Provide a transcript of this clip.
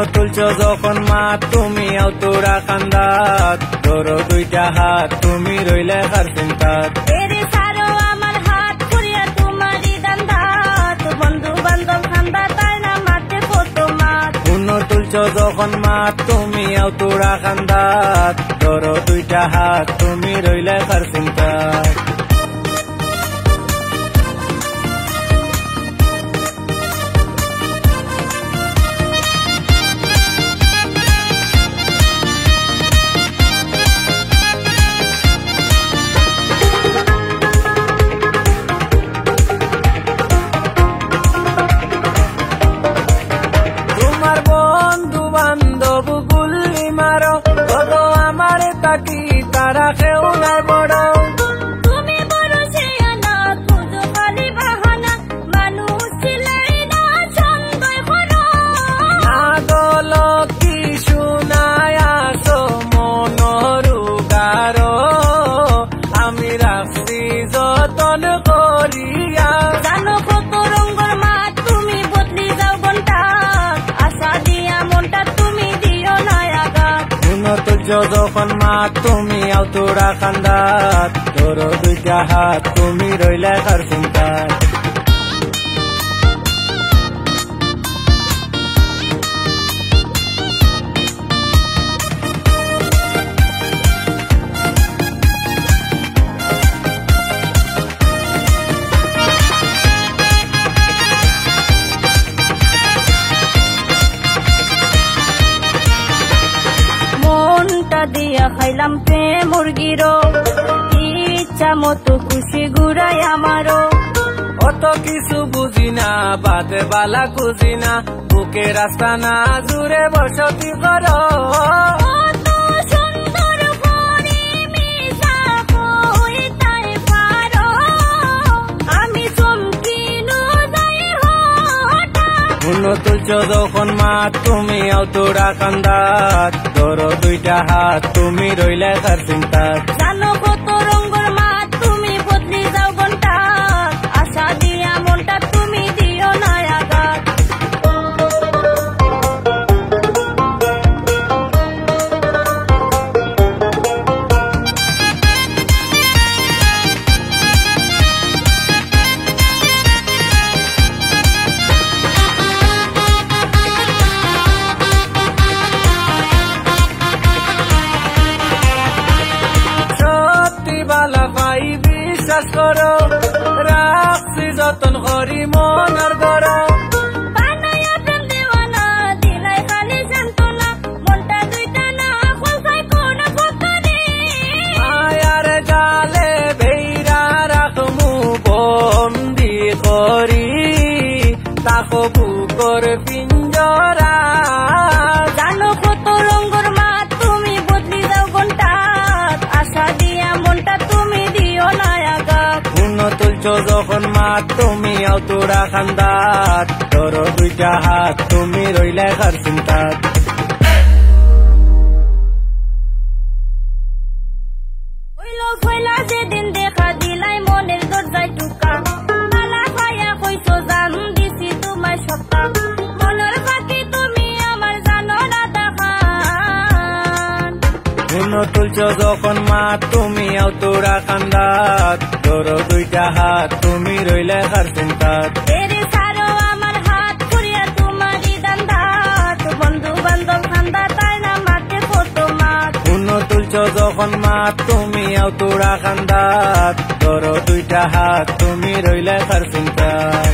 তুলছো যখন মাত তুমি আউতোরা কান্দাত ধরো দুইটা হাত তুমি রইলে কার চিন্তাত এরে সারো আমার হাত পুরিয়া তোমারই দান্দাত বন্ধু বান্ধব খান্দা তাই না মাঠে কত মাত তুলছো যখন মাত তুমি আউতোরা কান্দাত ধরো দুইটা হাত তুমি রইলে কার চিন্তাত তারা কেউ নাই বড় তুমি বড় শেয়ানা খুঁজো খালি বাহানা মানুষ ছিলাই না সন্দেহ করো না গল কি শুনায় আসো মনরুগারো আমি রাখছি যতন করিয়া জানো কত রঙের মাত তুমি বদলি যাও ঘন্টা আশা দিয়া মনটা তুমি দিও না আঘাত তুলছো যখন মাত তুমি আউতোরা কান্দাত ধরো দুইটা হাত তুমি রইলে কার চিন্তাত দিয়া খাইলাম প্রেম মুরগিরো ইচ্ছা মতো খুশি ঘুরাই আমারও অত কিছু বুঝি না বাদে বালা খুঁজি না বুকে রাস্তা না জুড়ে বসতি করো কত সুন্দর করে মিশা কইতাই পারো আমি চমকিনো যাই হঠাৎ তুলছো যখন মাত তুমি আউতোরা কান্দাত ধরো দুইটা হাত তুমি রইলে কার চিন্তাত জানো কত রঙের মাত তুমি বদলি যাও ঘন্টা আশা দিয়া মনটা তুমি দিও না আঘাত বিশ্বাস করো রাখছি যতন করি মনের গড় বানায়া প্রেম দেওয়ানা দিলাই খালি জানতোনা মনটা দুইটা না খোলসাই কোন কতরে মায়ার জালে বেইরা রাখমু বন্দি করি তাকো বুকর পিঞ্জরা জানো কত রঙের মাত তুমি বদলি যাও ঘন্টা আশা দিয়া মনটা তুমি দিও না আঘাত তুলছো যখন মাত তুমি আউতোরা কান্দাত ধরো দুইটা হাত তুমি রইলে কার চিন্তাত ওই লোক হইলা যেদিন দেখা দিলাই মনের দরজায় টুকা মালা পায়া কইছো জান দিছি তোমার সপ্তাহ মনের বাকি তুমি আমার জানো না দেখান তুলছো যখন মাত তুমি আউতোরা কান্দাত ধরো দুইটা হাত তুমি রইলে কার চিন্তাত এরে সারো আমার হাত পুরিয়া তোমারই দান্দাত বন্ধু বান্ধব খান্দা তাই না মাঠে কত মাত তুলছো যখন মাত তুমি আউতোরা কান্দাত ধরো দুইটা হাত তুমি রইলে কার চিন্তাত